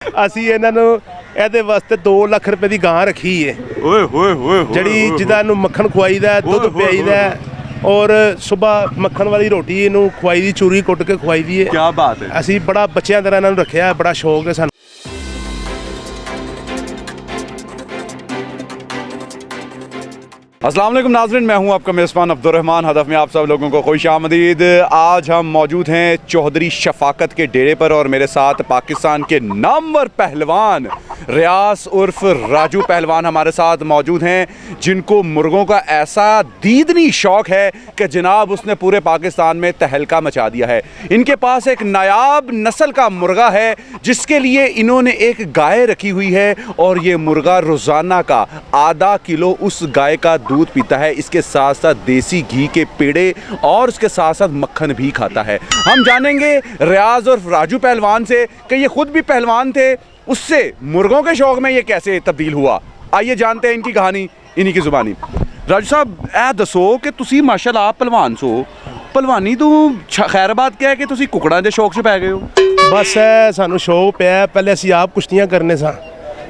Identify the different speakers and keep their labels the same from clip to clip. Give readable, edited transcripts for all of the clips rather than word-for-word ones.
Speaker 1: ਅਸੀਂ ਇਹਨਾਂ ਨੂੰ ਇਹਦੇ ਵਾਸਤੇ 2 ਲੱਖ ਰੁਪਏ ਦੀ ਗਾਂ ਰੱਖੀ ਹੈ।
Speaker 2: ਓਏ ਹੋਏ ਹੋਏ
Speaker 1: ਜਿਹੜੀ ਜਿਹਦਾ ਨੂੰ ਮੱਖਣ ਖਵਾਈਦਾ, ਦੁੱਧ ਪਿਆਈਦਾ ਔਰ ਸਵੇਰ ਮੱਖਣ ਵਾਲੀ ਰੋਟੀ ਇਹਨੂੰ ਖਵਾਈ ਦੀ, ਚੂਰੀ ਕੁੱਟ ਕੇ ਖਵਾਈ ਦੀ ਹੈ।
Speaker 2: ਕੀ ਬਾਤ ਹੈ।
Speaker 1: ਅਸੀਂ ਬੜਾ ਬੱਚਿਆਂ ਤਰ੍ਹਾਂ ਇਹਨਾਂ ਨੂੰ ਰੱਖਿਆ, ਬੜਾ ਸ਼ੌਕ ਹੈ ਸਾਨੂੰ।
Speaker 2: अस्सलाम वालेकुम नाज़रीन, मैं हूं आपका मेज़बान अब्दुर्रहमान। हदफ में आप सब लोगों को खुश आमदीद। आज हम मौजूद हैं चौधरी शफाकत के डेरे पर और मेरे साथ पाकिस्तान के नामवर पहलवान रियाज उर्फ राजू पहलवान हमारे साथ मौजूद हैं, जिनको मुर्गों का ऐसा दीदनी शौक़ है कि जनाब उसने पूरे पाकिस्तान में तहलका मचा दिया है। इनके पास एक नायाब नस्ल का मुर्गा है जिसके लिए इन्होंने एक गाय रखी हुई है और ये मुर्गा रोज़ाना का आधा किलो उस गाय का दूध पीता है। इसके साथ साथ देसी घी के पेड़े और उसके साथ साथ मक्खन भी खाता है। हम जानेंगे रियाज और राजू पहलवान से कि ये खुद भी पहलवान थे, उससे मुर्गों के शौक में ये कैसे तब्दील हुआ। आइए जानते हैं इनकी कहानी इन्हीं की ज़ुबानी। राजू साहब ए दसो कि तुसी माशाल्लाह आप पहलवान सो, पहलवानी तो खैराबाद क्या है कि तुसी कुकड़ां दे शौक च पै गए हो।
Speaker 1: बस सानू शौक पिया, पहले ਅਸੀਂ ਆਪ ਕੁਸ਼ਤੀਆਂ ਕਰਨੇ ਸਾਂ,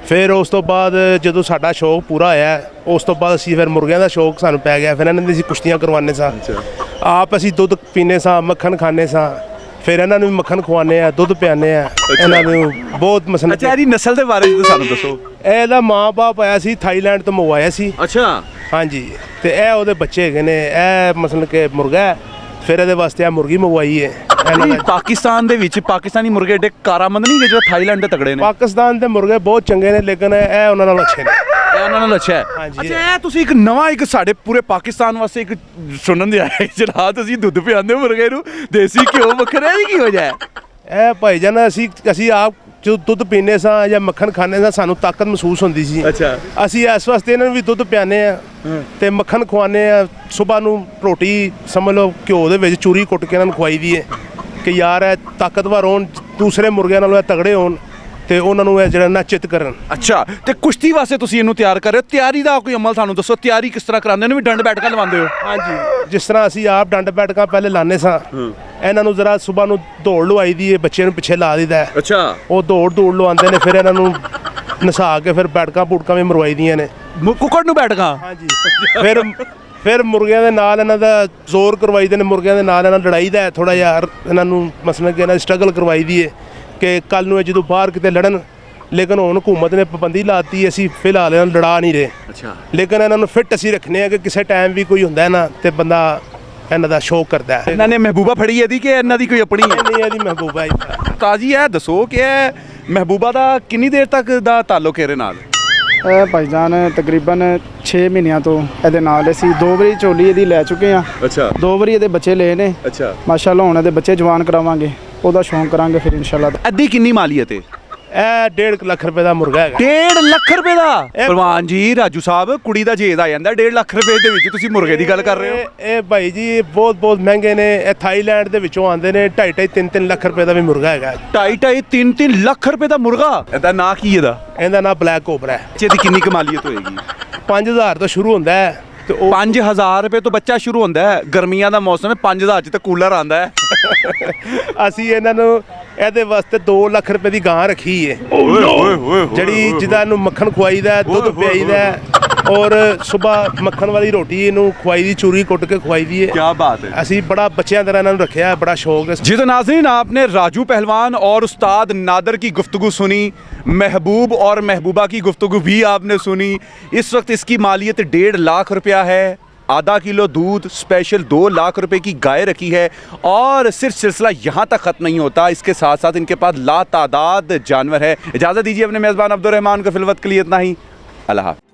Speaker 1: ਫਿਰ ਉਸ ਤੋਂ ਬਾਅਦ ਜਦੋਂ ਸਾਡਾ ਸ਼ੌਕ ਪੂਰਾ ਹੋਇਆ ਉਸ ਤੋਂ ਬਾਅਦ ਅਸੀਂ ਫਿਰ ਮੁਰਗਿਆਂ ਦਾ ਸ਼ੌਕ ਸਾਨੂੰ ਪੈ ਗਿਆ। ਫਿਰ ਇਹਨਾਂ ਦੀ ਅਸੀਂ ਕੁਸ਼ਤੀਆਂ ਕਰਵਾਉਂਦੇ ਸਾਂ, ਆਪ ਅਸੀਂ ਦੁੱਧ ਪੀਂਦੇ ਸਾਂ, ਮੱਖਣ ਖਾਂਦੇ ਸਾਂ, ਫਿਰ ਇਹਨਾਂ ਨੂੰ ਵੀ ਮੱਖਣ ਖਵਾਉਂਦੇ ਆ, ਦੁੱਧ ਪਿਆਉਂਦੇ ਆ ਇਹਨਾਂ ਨੂੰ ਬਹੁਤ ਮਸਲਾ।
Speaker 2: ਅੱਛਾ, ਇਹਦੀ ਨਸਲ ਦੇ ਬਾਰੇ ਵਿੱਚ ਸਾਨੂੰ ਦੱਸੋ।
Speaker 1: ਇਹਦਾ ਮਾਂ ਬਾਪ ਆਇਆ ਸੀ ਥਾਈਲੈਂਡ ਤੋਂ ਮੰਗਵਾਇਆ ਸੀ।
Speaker 2: ਅੱਛਾ
Speaker 1: ਹਾਂਜੀ, ਤੇ ਇਹ ਉਹਦੇ ਬੱਚੇ ਹੈਗੇ ਨੇ। ਇਹ ਮਸਲ ਕਿ ਮੁਰਗਾ ਹੈ, ਫਿਰ ਇਹਦੇ ਵਾਸਤੇ ਆ ਮੁਰਗੀ ਮੰਗਵਾਈ ਹੈ।
Speaker 2: ਪਾਕਿਸਤਾਨ ਦੇ ਵਿੱਚ ਪਾਕਿਸਤਾਨੀ ਮੁਰਗੇ ਏਡੇ ਕਾਰਾਮੰਦ ਨਹੀਂ ਜਿਹੜੇ ਥਾਈਲੈਂਡ ਦੇ ਤਗੜੇ ਨੇ।
Speaker 1: ਪਾਕਿਸਤਾਨ ਦੇ ਮੁਰਗੇ ਬਹੁਤ ਚੰਗੇ ਨੇ, ਲੇਕਿਨ ਇਹ ਉਹਨਾਂ ਨਾਲ ਅੱਛੇ ਨੇ।
Speaker 2: ਉਹਨਾਂ ਨਾਲ ਅੱਛਾ ਹੈ। ਅੱਛਾ, ਇਹ ਤੁਸੀਂ ਇੱਕ ਨਵਾਂ ਇੱਕ ਸਾਡੇ ਪੂਰੇ ਪਾਕਿਸਤਾਨ ਵਾਸਤੇ ਇੱਕ ਸੁਣਨ ਦੇ ਆਏ ਜਨਾਬ, ਤੁਸੀਂ ਦੁੱਧ ਪਿਆਉਂਦੇ ਮੁਰਗੇ ਨੂੰ, ਦੇਸੀ ਘਿਓ ਵੱਖਰਾ ਨਹੀਂ ਕੀ ਹੋ ਜਾਏ।
Speaker 1: ਇਹ ਭਾਈ ਜਾਨ ਅਸੀਂ ਆਪ ਜੋ ਦੁੱਧ ਪੀਂਦੇ ਸਾਂ ਜਾਂ ਮੱਖਣ ਖਾਂਦੇ ਸਾਂ, ਸਾਨੂੰ ਤਾਕਤ ਮਹਿਸੂਸ ਹੁੰਦੀ ਸੀ।
Speaker 2: ਅੱਛਾ,
Speaker 1: ਅਸੀਂ ਇਸ ਵਾਸਤੇ ਇਹਨਾਂ ਨੂੰ ਵੀ ਦੁੱਧ ਪਿਆਉਂਦੇ ਆ ਤੇ ਮੱਖਣ ਖਵਾਉਂਦੇ ਆ। ਸਵੇਰ ਨੂੰ ਰੋਟੀ ਸਮਝ ਲਓ ਘਿਓ ਦੇ ਵਿੱਚ ਚੂਰੀ ਕੁੱਟ ਕੇ ਇਹਨਾਂ ਨੂੰ ਖਵਾਈ ਦੀ ਹੈ ਕਿ ਯਾਰ ਇਹ ਤਾਕਤਵਰ ਹੋਣ, ਦੂਸਰੇ ਮੁਰਗਿਆਂ ਨਾਲੋਂ ਇਹ ਤਗੜੇ ਹੋਣ ਤੇ ਉਹਨਾਂ ਨੂੰ ਇਹ ਜਿਹੜਾ ਨਚਿਤ ਕਰਨ।
Speaker 2: ਅੱਛਾ, ਤੇ ਕੁਸ਼ਤੀ ਵਾਸਤੇ ਤੁਸੀਂ ਇਹਨੂੰ ਤਿਆਰ ਕਰ ਰਹੇ ਹੋ, ਤਿਆਰੀ ਦਾ ਕੋਈ ਅਮਲ ਸਾਨੂੰ ਦੱਸੋ। ਤਿਆਰੀ ਕਿਸ ਤਰ੍ਹਾਂ ਕਰਾਉਂਦੇ ਹੋ? ਵੀ ਡੰਡ ਬੈਠਕਾਂ ਲਵਾਉਂਦੇ ਹੋ?
Speaker 1: ਹਾਂਜੀ, ਜਿਸ ਤਰ੍ਹਾਂ ਅਸੀਂ ਆਪ ਡੰਡ ਬੈਠਕਾਂ ਪਹਿਲੇ ਲਾਉਂਦੇ ਸਾਂ, ਇਹਨਾਂ ਨੂੰ ਜ਼ਰਾ ਸਵੇਰ ਨੂੰ ਦੌੜ ਲਵਾਈ ਦੀ ਹੈ, ਬੱਚੇ ਨੂੰ ਪਿੱਛੇ ਲਾ ਦਿੱਤਾ।
Speaker 2: ਅੱਛਾ, ਉਹ
Speaker 1: ਦੌੜ ਲਵਾਉਂਦੇ ਨੇ, ਫਿਰ ਇਹਨਾਂ ਨੂੰ ਨਸਾ ਕੇ ਫਿਰ ਬੈਠਕਾਂ ਬੂਟਕਾਂ ਵੀ ਮਰਵਾਈ ਦੀਆਂ ਨੇ।
Speaker 2: ਕੁੱਕੜ ਨੂੰ ਬੈਠਕਾਂ?
Speaker 1: ਹਾਂਜੀ, ਫਿਰ ਮੁਰਗਿਆਂ ਦੇ ਨਾਲ ਇਹਨਾਂ ਦਾ ਜ਼ੋਰ ਕਰਵਾਈਦੇ ਨੇ, ਮੁਰਗਿਆਂ ਦੇ ਨਾਲ ਇਹਨਾਂ ਲੜਾਈ ਦਾ ਥੋੜ੍ਹਾ ਜਿਹਾ ਇਹਨਾਂ ਨੂੰ ਮਸਲਨ ਕਿ ਇਹਨਾਂ ਦੀ ਸਟਰਗਲ ਕਰਵਾਈ ਦੀ ਹੈ ਕਿ ਕੱਲ੍ਹ ਨੂੰ ਇਹ ਜਦੋਂ ਬਾਹਰ ਕਿਤੇ ਲੜਨ। ਲੇਕਿਨ ਹੁਣ ਹੁਕੂਮਤ ਨੇ ਪਾਬੰਦੀ ਲਾਤੀ, ਅਸੀਂ ਫਿਲਹਾਲ ਇਹਨਾਂ ਨੂੰ ਲੜਾ ਨਹੀਂ ਰਹੇ।
Speaker 2: ਅੱਛਾ,
Speaker 1: ਲੇਕਿਨ ਇਹਨਾਂ ਨੂੰ ਫਿੱਟ ਅਸੀਂ ਰੱਖਨੇ ਆ ਕਿ ਕਿਸੇ ਟਾਈਮ ਵੀ ਕੋਈ ਹੁੰਦਾ ਨਾ ਤੇ ਬੰਦਾ ਇਹਨਾਂ ਦਾ ਸ਼ੌਕ ਕਰਦਾ ਹੈ।
Speaker 2: ਇਹਨਾਂ ਨੇ ਮਹਿਬੂਬਾ ਫੜੀ ਇਹਦੀ ਕਿ ਇਹਨਾਂ ਦੀ ਕੋਈ ਆਪਣੀ ਹੈ?
Speaker 1: ਨਹੀਂ, ਇਹਦੀ ਮਹਿਬੂਬਾ ਹੀ।
Speaker 2: ਤਾਜੀ ਇਹ ਦੱਸੋ ਕਿ ਇਹ ਮਹਿਬੂਬਾ ਦਾ ਕਿੰਨੀ ਦੇਰ ਤੱਕ ਦਾ ਤਾਲੁਕ ਇਹਦੇ ਨਾਲ?
Speaker 3: ਇਹ ਭਾਈਜਾਨ ਤਕਰੀਬਨ 6 ਮਹੀਨਿਆਂ ਤੋਂ ਇਹਦੇ ਨਾਲ ਅਸੀਂ 2 ਵਾਰੀ ਝੋਲੀ ਇਹਦੀ ਲੈ ਚੁੱਕੇ ਹਾਂ।
Speaker 2: ਅੱਛਾ,
Speaker 3: 2 ਵਾਰੀ ਇਹਦੇ ਬੱਚੇ ਲਏ ਨੇ।
Speaker 2: ਅੱਛਾ,
Speaker 3: ਮਾਸ਼ਾਅੱਲਾ ਹੁਣ ਇਹਦੇ ਬੱਚੇ ਜਵਾਨ ਕਰਾਵਾਂਗੇ, ਉਹਦਾ ਸ਼ੌਂਕ ਕਰਾਂਗੇ ਫਿਰ ਇਨਸ਼ਾਅੱਲਾ।
Speaker 2: ਅੱਧੀ ਕਿੰਨੀ ਮਾਲੀਅਤ ਹੈ?
Speaker 1: ਇਹ 1.5 ਲੱਖ ਰੁਪਏ ਦਾ ਮੁਰਗਾ ਹੈਗਾ।
Speaker 2: 1.5 ਲੱਖ ਰੁਪਏ ਦਾ? ਭਲਵਾਨ ਜੀ ਰਾਜੂ ਸਾਹਿਬ, ਕੁੜੀ ਦਾ ਜੇਦ ਆ ਜਾਂਦਾ 1.5 ਲੱਖ ਰੁਪਏ ਦੇ ਵਿੱਚ, ਤੁਸੀਂ ਮੁਰਗੇ ਦੀ ਗੱਲ ਕਰ ਰਹੇ ਹੋ?
Speaker 1: ਇਹ ਭਾਈ ਜੀ ਬਹੁਤ ਮਹਿੰਗੇ ਨੇ। ਇਹ ਥਾਈਲੈਂਡ ਦੇ ਵਿੱਚੋਂ ਆਉਂਦੇ ਨੇ। 2.5 3 ਲੱਖ ਰੁਪਏ ਦਾ ਵੀ ਮੁਰਗਾ ਹੈਗਾ।
Speaker 2: 2.5 3 ਲੱਖ ਰੁਪਏ ਦਾ ਮੁਰਗਾ? ਇਹਦਾ ਨਾਂ ਕੀ ਇਹਦਾ?
Speaker 1: ਇਹਦਾ ਨਾਂ ਬਲੈਕ ਕੋਬਰਾ ਹੈ।
Speaker 2: ਇਹਦੀ ਕਿੰਨੀ ਕਮਾਲੀਅਤ ਹੋਏਗੀ?
Speaker 1: 5000 ਤੋਂ ਸ਼ੁਰੂ ਹੁੰਦਾ ਹੈ ਤੇ ਉਹ
Speaker 2: 5000 ਰੁਪਏ ਤੋਂ ਬੱਚਾ ਸ਼ੁਰੂ ਹੁੰਦਾ ਹੈ। ਗਰਮੀਆਂ ਦਾ ਮੌਸਮ ਹੈ, 5000 ਚ ਤਾਂ ਕੂਲਰ ਆਂਦਾ ਹੈ।
Speaker 1: ਅਸੀਂ ਇਹਨਾਂ ਨੂੰ ਇਹਦੇ ਵਾਸਤੇ 2 ਲੱਖ ਰੁਪਏ ਦੀ ਗਾਂ ਰੱਖੀ ਹੈ, ਜਿਹੜੀ ਜਿਹਦਾ ਨੂੰ ਮੱਖਣ ਖਵਾਈਦਾ, ਦੁੱਧ ਪਿਆਈਦਾ ਔਰ ਸਵੇਰ ਮੱਖਣ ਵਾਲੀ ਰੋਟੀ ਇਹਨੂੰ ਖਵਾਈ ਦੀ, ਚੂਰੀ ਕੁੱਟ ਕੇ ਖਵਾਈ ਦੀ ਹੈ।
Speaker 2: क्या बात है।
Speaker 1: ਅਸੀਂ ਬੜਾ ਬੱਚਿਆਂ ਤਰ੍ਹਾਂ ਇਹਨਾਂ ਨੂੰ ਰੱਖਿਆ, ਬੜਾ ਸ਼ੌਕ ਹੈ।
Speaker 2: जी तो नाज़रीन, आपने राजू पहलवान और उस्ताद नादर की गुफ्तगू सुनी, महबूब और महबूबा की गुफ्तगू भी आपने सुनी। इस वक्त इसकी मालियत 1.5 लाख रुपया है। आधा किलो दूध, स्पेशल 2 लाख रुपए की गाय रखी है। और सिर्फ सिलसिला यहाँ तक ख़त्म नहीं होता, इसके साथ साथ इनके पास लातादाद जानवर है। इजाज़त दीजिए अपने मेज़बान अब्दुर्रहमान को फिलवत के लिए इतना ही। अल्लाह हाफ़िज़।